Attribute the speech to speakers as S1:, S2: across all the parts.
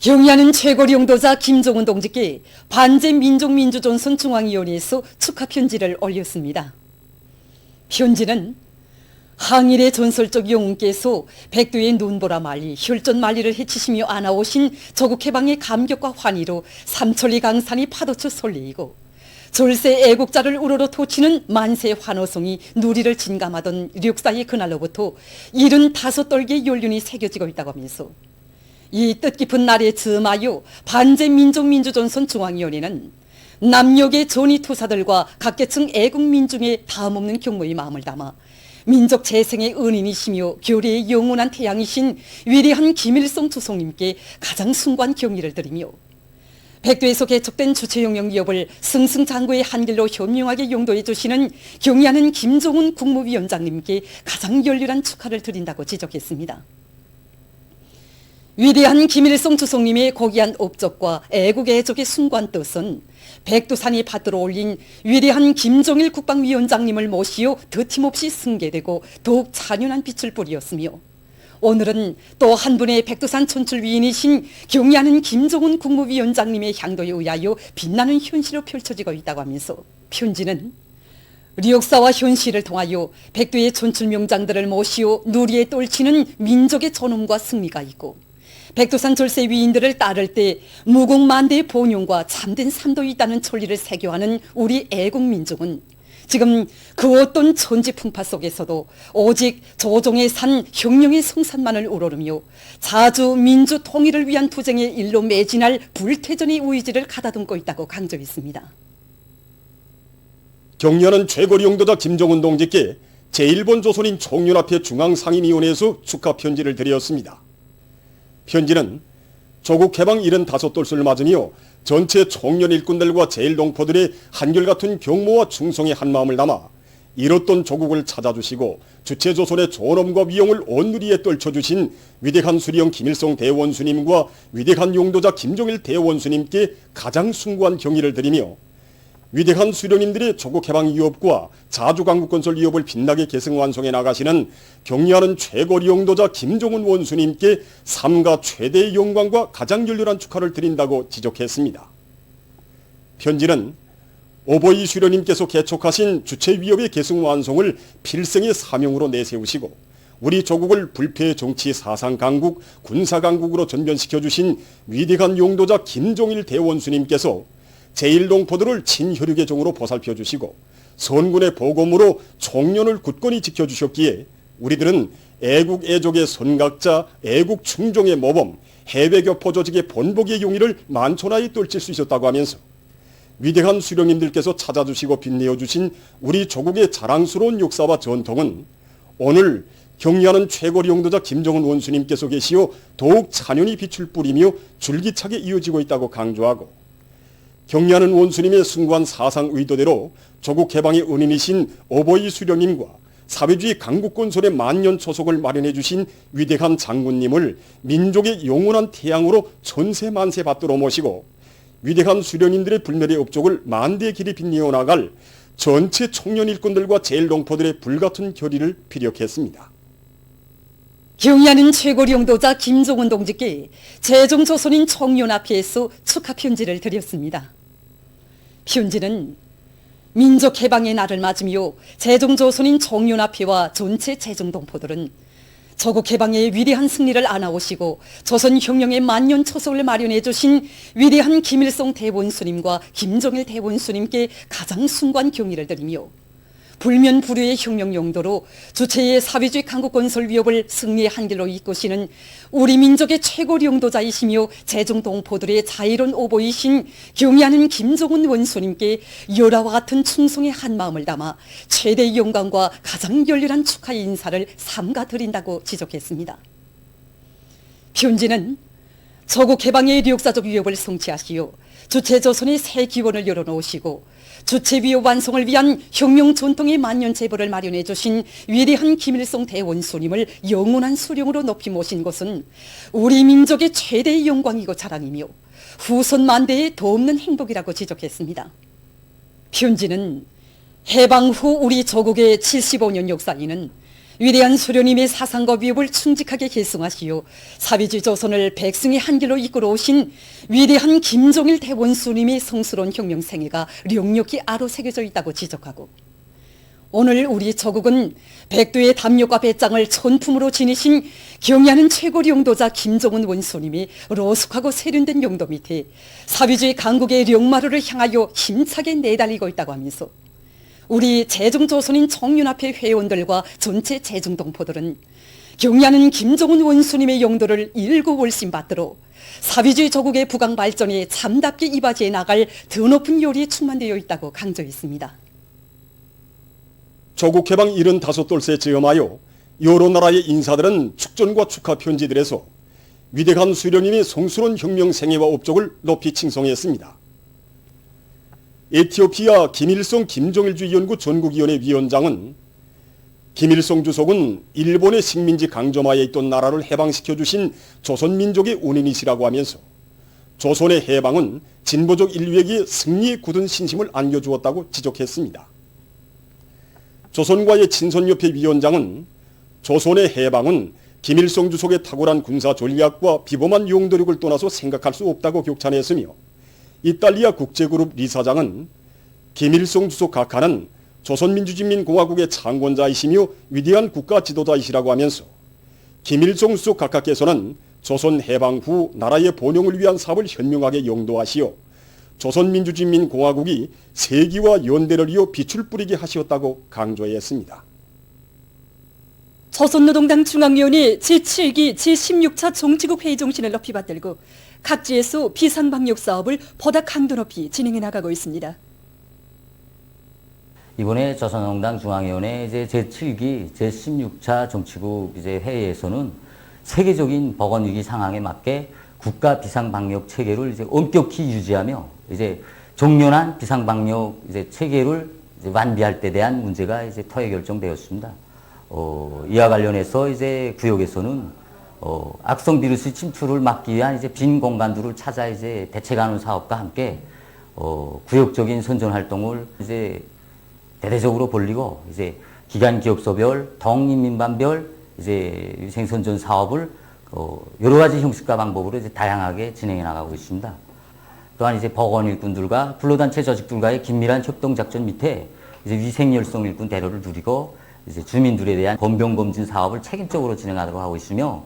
S1: 경의하는 최고領導자 김정은 동지께 반제민족민주전선 중앙위원회에서 축하 편지를 올렸습니다. 편지는 항일의 전설적 영웅께서 백두의 눈보라 말리, 혈전 말리를 해치시며 안아오신 조국 해방의 감격과 환희로 삼천리 강산이 파도쳐 설레이고 절세 애국자를 우러러 토치는 만세 환호성이 누리를 진감하던 력사의 그날로부터 75돌기의 연륜이 새겨지고 있다고 하면서 이 뜻깊은 날에 즈음하여 반제민족민주전선 중앙위원회는 남녘의 전위투사들과 각계층 애국민중의 다음없는 경모의 마음을 담아 민족 재생의 은인이시며 교리의 영원한 태양이신 위대한 김일성 주석님께 가장 숭고한 경의를 드리며 백두에서 개척된 주체용역 위협을 승승장구의 한길로 현명하게 용도해 주시는 경의하는 김정은 국무위원장님께 가장 열렬한 축하를 드린다고 지적했습니다. 위대한 김일성 주석님의 고귀한 업적과 애국의 애적의 숭고한 뜻은 백두산이 받들어 올린 위대한 김정일 국방위원장님을 모시어 더팀없이 승계되고 더욱 찬연한 빛을 뿌리었으며 오늘은 또 한 분의 백두산 천출위인이신 경의하는 김정은 국무위원장님의 향도에 의하여 빛나는 현실로 펼쳐지고 있다고 하면서 편지는 역사와 현실을 통하여 백두의 천출명장들을 모시어 누리에 떨치는 민족의 존엄과 승리가 있고 백두산 절세 위인들을 따를 때 무궁만대의 본용과 참된 삶도 있다는 천리를 새겨하는 우리 애국민족은 지금 그 어떤 천지풍파 속에서도 오직 조정의 산 혁명의 성산만을 우러르며 자주 민주 통일을 위한 투쟁의 일로 매진할 불태전의 의지를 가다듬고 있다고 강조했습니다.
S2: 경의하는 최고리 용도자 김정은 동지께 제1본 조선인 총연합회 중앙상임위원회에서 축하 편지를 드렸습니다. 편지는 조국 해방 75돌수를 맞으며 전체 총련 일꾼들과 제1동포들의 한결같은 경모와 충성의 한마음을 담아 잃었던 조국을 찾아주시고 주체조선의 존엄과 위용을 온누리에 떨쳐주신 위대한 수령 김일성 대원수님과 위대한 용도자 김정일 대원수님께 가장 숭고한 경의를 드리며 위대한 수령님들의 조국 해방 위협과 자주강국건설 위협을 빛나게 계승 완성해 나가시는 경의하는 최고리 용도자 김정은 원수님께 삼가 최대의 영광과 가장 열렬한 축하를 드린다고 지적했습니다. 편지는 오보이 수령님께서 개촉하신 주체위협의 계승 완성을 필생의 사명으로 내세우시고 우리 조국을 불패의 정치 사상 강국, 군사 강국으로 전변시켜 주신 위대한 용도자 김정일 대원수님께서 제1동포들을 친혈육의 종으로 보살펴 주시고 선군의 보검으로 총련을 굳건히 지켜주셨기에 우리들은 애국 애족의 선각자, 애국 충종의 모범, 해외교포 조직의 본보기의 용의를 만천하에 떨칠 수 있었다고 하면서 위대한 수령님들께서 찾아주시고 빛내어주신 우리 조국의 자랑스러운 역사와 전통은 오늘 경의하는 최고리 용도자 김정은 원수님께서 계시어 더욱 찬연히 빛을 뿌리며 줄기차게 이어지고 있다고 강조하고 경의하는 원수님의 숭고한 사상 의도대로 조국 해방의 은인이신 오보이 수령님과 사회주의 강국건설의 만년 초석을 마련해 주신 위대한 장군님을 민족의 영원한 태양으로 천세만세 받들어 모시고 위대한 수령님들의 불멸의 업적을 만대의 길이 빛내어 나갈 전체 청년 일꾼들과 제1동포들의 불같은 결의를 피력했습니다.
S1: 경의하는 최고리 용도자 김정은 동지께 제정조선인 총연합회에서 축하 편지를 드렸습니다. 편지는 민족 해방의 날을 맞으며 제정조선인 총연합회와 전체 제정동포들은 조국 해방의 위대한 승리를 안아오시고 조선혁명의 만년 초석을 마련해 주신 위대한 김일성 대원수님과 김정일 대원수님께 가장 숭고한 경의를 드리며 불면불후의 혁명 용도로 주체의 사회주의 강국건설 위협을 승리의 한길로 이끄시는 우리 민족의 최고리 용도자이시며 제정동포들의 자유로운 오보이신 경의하는 김정은 원수님께 열화와 같은 충성의 한마음을 담아 최대의 영광과 가장 열렬한 축하의 인사를 삼가 드린다고 지적했습니다. 편지는 조국 해방의 역사적 위협을 성취하시어 주체조선의 새 기원을 열어놓으시고 주체위협 완성을 위한 혁명 전통의 만년 제보를 마련해 주신 위대한 김일성 대원수님을 영원한 수령으로 높이 모신 것은 우리 민족의 최대의 영광이고 자랑이며 후손 만대의 더없는 행복이라고 지적했습니다. 편지는 해방 후 우리 조국의 75년 역사에는 위대한 수령님의 사상과 위협을 충직하게 계승하시어 사비주의 조선을 백승의 한길로 이끌어 오신 위대한 김종일 대원수님의 성스러운 혁명 생애가 령력히 아로 새겨져 있다고 지적하고, 오늘 우리 조국은 백두의 담력과 배짱을 천품으로 지니신 경의하는 최고 용도자 김종은 원수님이 로숙하고 세련된 용도 밑에 사비주의 강국의 령마루를 향하여 힘차게 내달리고 있다고 하면서, 우리 제중조선인 정윤합회 회원들과 전체 제중동포들은 경의하는 김종은 원수님의 용도를 일구월심 받들어 사비주의 조국의 부강 발전에 참답게 이바지해 나갈 더 높은 요리에 충만되어 있다고 강조했습니다.
S2: 조국 해방 75돌세 즈음하여 여러 나라의 인사들은 축전과 축하 편지들에서 위대한 수령님의 성스러운 혁명 생애와 업적을 높이 칭송했습니다. 에티오피아 김일성 김정일주의 연구 전국위원회 위원장은 김일성 주석은 일본의 식민지 강점하에 있던 나라를 해방시켜 주신 조선민족의 운인이시라고 하면서 조선의 해방은 진보적 인류에게 승리에 굳은 신심을 안겨주었다고 지적했습니다. 조선과의 친선협회 위원장은 조선의 해방은 김일성 주석의 탁월한 군사 전략과 비범한 용도력을 떠나서 생각할 수 없다고 격찬했으며, 이탈리아 국제그룹 리사장은 김일성 주석 각하는 조선민주주의인민공화국의 창건자이시며 위대한 국가 지도자이시라고 하면서 김일성 주석 각하께서는 조선 해방 후 나라의 번영을 위한 사업을 현명하게 영도하시어 조선민주주의인민공화국이 세기와 연대를 이어 빛을 뿌리게 하셨다고 강조했습니다.
S1: 조선노동당 중앙위원회 제7기 제16차 정치국 회의 정신을 높이 받들고 각지에서 비상방역 사업을 보다 강도 높이 진행해 나가고 있습니다.
S3: 이번에 조선노동당 중앙위원회 제7기 제16차 정치국 회의에서는 세계적인 보건위기 상황에 맞게 국가 비상방역 체계를 엄격히 유지하며 종료한 비상방역 체계를 완비할 때 대한 문제가 토의 결정되었습니다. 이와 관련해서 구역에서는 악성 비루스 침투를 막기 위한 빈 공간들을 찾아 대책하는 사업과 함께 구역적인 선전 활동을 대대적으로 벌리고 기관 기업소별, 동인민반별 위생 선전 사업을 여러 가지 형식과 방법으로 다양하게 진행해 나가고 있습니다. 또한 보건 일꾼들과 근로단체 조직들과의 긴밀한 협동 작전 밑에 위생 열성 일꾼 대로를 누리고 주민들에 대한 건병 검진 사업을 책임적으로 진행하도록 하고 있으며,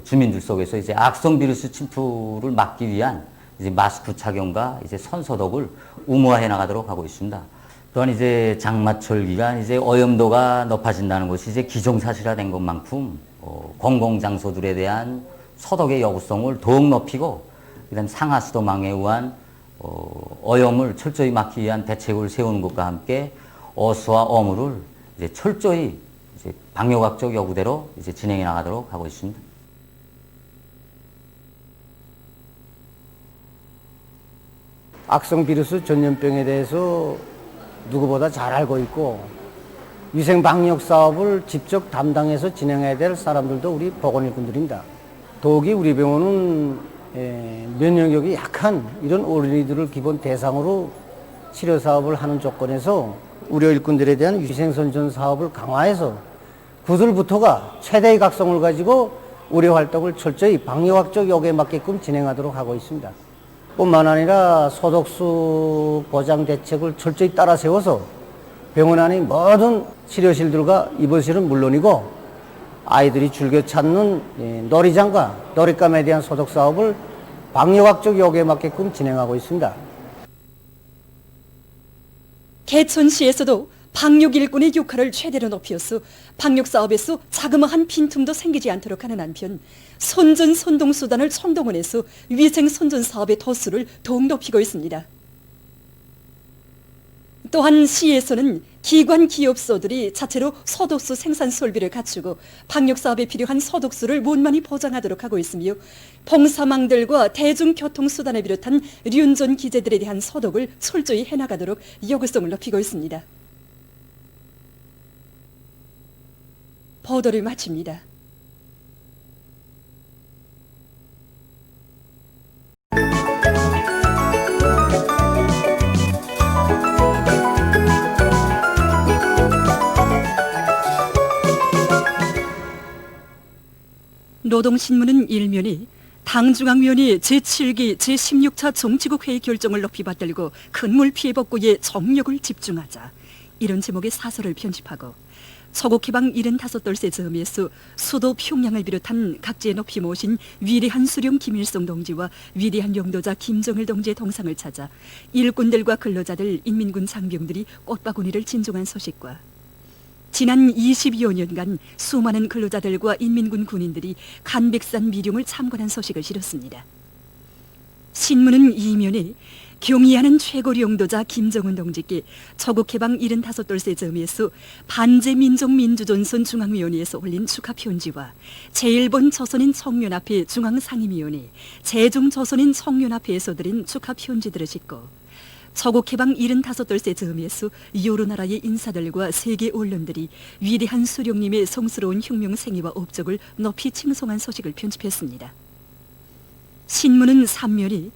S3: 주민들 속에서 악성 비루스 침투를 막기 위한 마스크 착용과 손 소독을 의무화해 나가도록 하고 있습니다. 또한 장마철 기간 오염도가 높아진다는 것이 기정사실화된 것만큼 공공장소들에 대한 소독의 요구성을 더욱 높이고, 그다음 상하수도망에 의한 오염을 철저히 막기 위한 대책을 세우는 것과 함께 어수와 어물을 철저히 방역학적 요구대로 진행해 나가도록 하고 있습니다.
S4: 악성 비루스 전염병에 대해서 누구보다 잘 알고 있고, 위생 방역 사업을 직접 담당해서 진행해야 될 사람들도 우리 보건일꾼들입니다. 더욱이 우리 병원은 면역력이 약한 이런 어린이들을 기본 대상으로 치료 사업을 하는 조건에서 우려 일꾼들에 대한 위생 선전 사업을 강화해서 구슬부터가 최대의 각성을 가지고 의료 활동을 철저히 방역학적 요구에 맞게끔 진행하도록 하고 있습니다. 뿐만 아니라 소독수 보장 대책을 철저히 따라 세워서 병원 안의 모든 치료실들과 입원실은 물론이고 아이들이 즐겨 찾는 놀이장과 놀잇감에 대한 소독 사업을 방역학적 요구에 맞게끔 진행하고 있습니다.
S1: 개천시에서도 방역 일꾼의 역할을 최대로 높여서 방역 사업에서 자그마한 빈틈도 생기지 않도록 하는 한편, 선전 선동 수단을 총동원해서 위생 선전 사업의 도수를 더욱 높이고 있습니다. 또한 시에서는 기관 기업소들이 자체로 소독수 생산 설비를 갖추고 방역 사업에 필요한 소독수를 원만히 보장하도록 하고 있으며, 봉사망들과 대중교통수단을 비롯한 륜전 기재들에 대한 소독을 철저히 해나가도록 요구성을 높이고 있습니다. 보도를 마칩니다. 노동신문은 일면이 당중앙위원회 제7기 제16차 정치국 회의 결정을 높이 받들고 큰물 피해 복구에 정력을 집중하자, 이런 제목의 사설을 편집하고 서국해방 75돌세 즈음에서 수도 평양을 비롯한 각지에 높이 모신 위대한 수령 김일성 동지와 위대한 용도자 김정일 동지의 동상을 찾아 일꾼들과 근로자들, 인민군 장병들이 꽃바구니를 진송한 소식과 지난 22여 년간 수많은 근로자들과 인민군 군인들이 간백산 미룡을 참관한 소식을 실었습니다. 신문은 이면에 경의하는 최고 용도자 김정은 동지께 조국해방 75돌세 즈음에서 반제민족민주전선 중앙위원회에서 올린 축하 편지와 제1번 조선인 청년합회 중앙상임위원회, 제2조선인 청년합회에서 드린 축하 편지들을 싣고 조국해방 75돌세 즈음에서 여러 나라의 인사들과 세계 언론들이 위대한 수령님의 성스러운 혁명생애와 업적을 높이 칭송한 소식을 편집했습니다. 신문은 3면이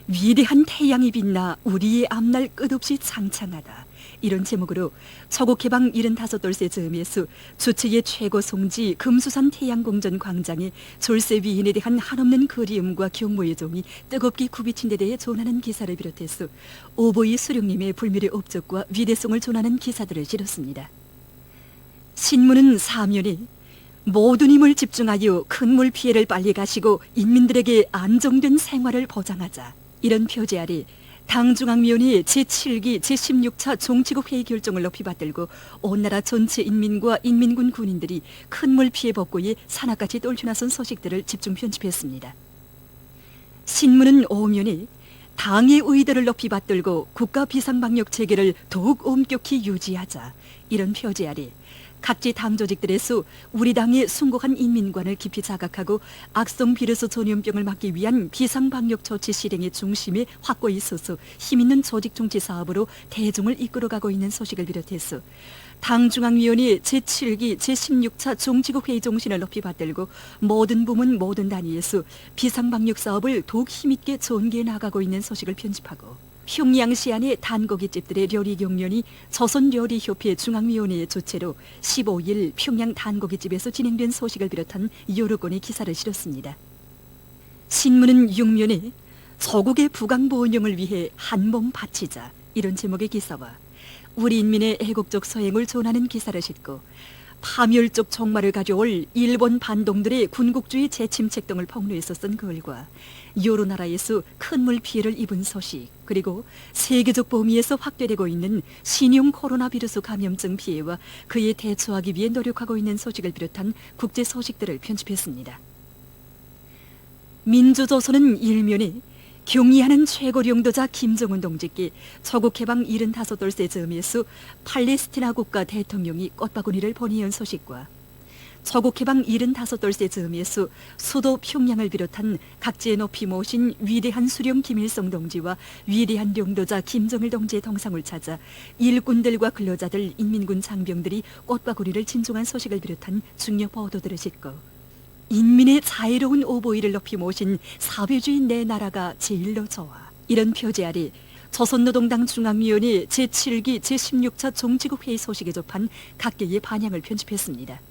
S1: 위대한 태양이 빛나 우리의 앞날 끝없이 창창하다, 이런 제목으로 조국해방 75돌세 즈음에서 주체의 최고 송지 금수산 태양궁전 광장에 졸세 위인에 대한 한없는 그리움과 경모의 종이 뜨겁게 굽이친 데 대해 존하는 기사를 비롯해서 오보이 수령님의 불멸의 업적과 위대성을 존하는 기사들을 실었습니다. 신문은 4면이 모든 힘을 집중하여 큰 물 피해를 빨리 가시고 인민들에게 안정된 생활을 보장하자, 이런 표제 아래 당중앙위원회 제7기 제16차 정치국 회의 결정을 높이 받들고 온 나라 전체 인민과 인민군 군인들이 큰 물 피해 복구에 산악같이 떨쳐나선 소식들을 집중 편집했습니다. 신문은 5면에 당의 의대를 높이 받들고 국가 비상방역 체계를 더욱 엄격히 유지하자, 이런 표제 아래 각지 당 조직들에서 우리 당의 숭고한 인민관을 깊이 자각하고 악성 비루스 전염병을 막기 위한 비상방역 조치 실행의 중심에 확고히 서서 힘있는 조직 정치 사업으로 대중을 이끌어가고 있는 소식을 비롯해서 당중앙위원회 제7기 제16차 정치국 회의 정신을 높이 받들고 모든 부문 모든 단위에서 비상방역 사업을 더욱 힘있게 전개해 나가고 있는 소식을 편집하고 평양시 안의 단고기집들의 요리 경연이 조선요리협회 중앙위원회의 주최로 15일 평양 단고기집에서 진행된 소식을 비롯한 여러 건의 기사를 실었습니다. 신문은 6면에 조국의 부강보원령을 위해 한몸 바치자, 이런 제목의 기사와 우리 인민의 애국적 서행을 존하는 기사를 싣고 파멸적 종말을 가져올 일본 반동들의 군국주의 재침책 등을 폭로해서 쓴 글과 여러 나라에서 큰 물 피해를 입은 소식, 그리고 세계적 범위에서 확대되고 있는 신형 코로나 비루스 감염증 피해와 그에 대처하기 위해 노력하고 있는 소식을 비롯한 국제 소식들을 편집했습니다. 민주조선은 일면에 경의하는 최고 용도자 김정은 동지께 조국해방 75돌세 즈음에서 팔레스티나 국가 대통령이 꽃바구니를 보내온 소식과 조국해방 75돌세 즈음에서 수도 평양을 비롯한 각지에 높이 모신 위대한 수령 김일성 동지와 위대한 용도자 김정일 동지의 동상을 찾아 일꾼들과 근로자들, 인민군 장병들이 꽃바구니를 진송한 소식을 비롯한 중요 보도들을 싣고 인민의 자유로운 오보이를 높이 모신 사회주의 내 나라가 제일로 좋아, 이런 표제 아래 조선노동당 중앙위원회 제7기 제16차 정치국 회의 소식에 접한 각계의 반향을 편집했습니다.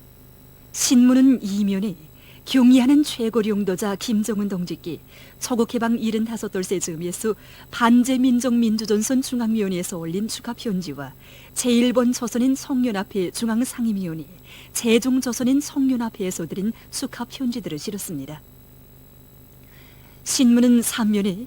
S1: 신문은 이면에 경의하는 최고 용도자 김정은 동지께 조국해방 75돌세 즈음에서 반제민족민주전선 중앙위원회에서 올린 축하 편지와 제1번 조선인 청년합회 중앙상임위원회, 제2조선인 청년합회에서 드린 축하 편지들을 실었습니다. 신문은 3면에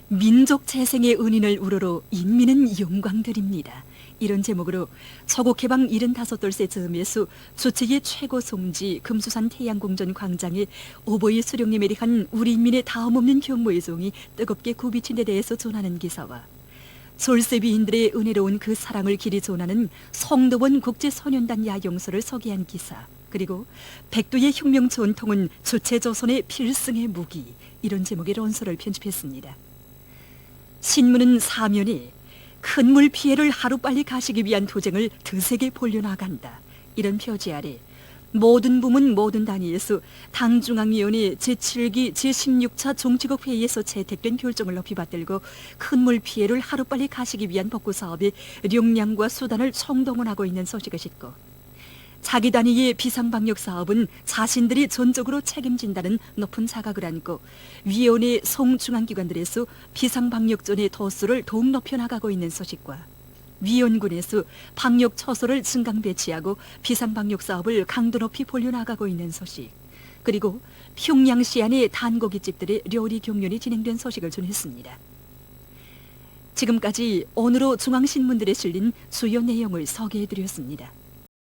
S1: 민족 재생의 은인을 우러러 인민은 영광드립니다, 이런 제목으로 조국해방 75돌세 즈음에서 주체의 최고 송지 금수산 태양궁전 광장에 오보이 수령님에 대한 우리 인민의 다음없는 경모의 종이 뜨겁게 굽이친 데 대해서 전하는 기사와 졸세비인들의 은혜로운 그 사랑을 길이 전하는 성도원 국제소년단 야영서를 소개한 기사, 그리고 백두의 혁명 전통은 주체조선의 필승의 무기, 이런 제목의論서를 편집했습니다. 신문은 4면에 큰 물 피해를 하루빨리 가시기 위한 투쟁을 드세게 벌려나간다, 이런 표지 아래 모든 부문 모든 단위에서 당중앙위원회 제7기 제16차 정치국 회의에서 채택된 결정을 높이 받들고 큰 물 피해를 하루빨리 가시기 위한 복구 사업에 역량과 수단을 총동원하고 있는 소식을 싣고 자기 단위의 비상방역 사업은 자신들이 전적으로 책임진다는 높은 자각을 안고 위원회 송중앙기관들에서 비상방역전의 도수를 더욱 높여나가고 있는 소식과 위원군에서 방역 처소를 증강 배치하고 비상방역 사업을 강도 높이 벌려나가고 있는 소식, 그리고 평양시 안의 단고깃집들의料理 경연이 진행된 소식을 전했습니다. 지금까지 오늘로 중앙신문들에 실린 주요 내용을 소개해드렸습니다.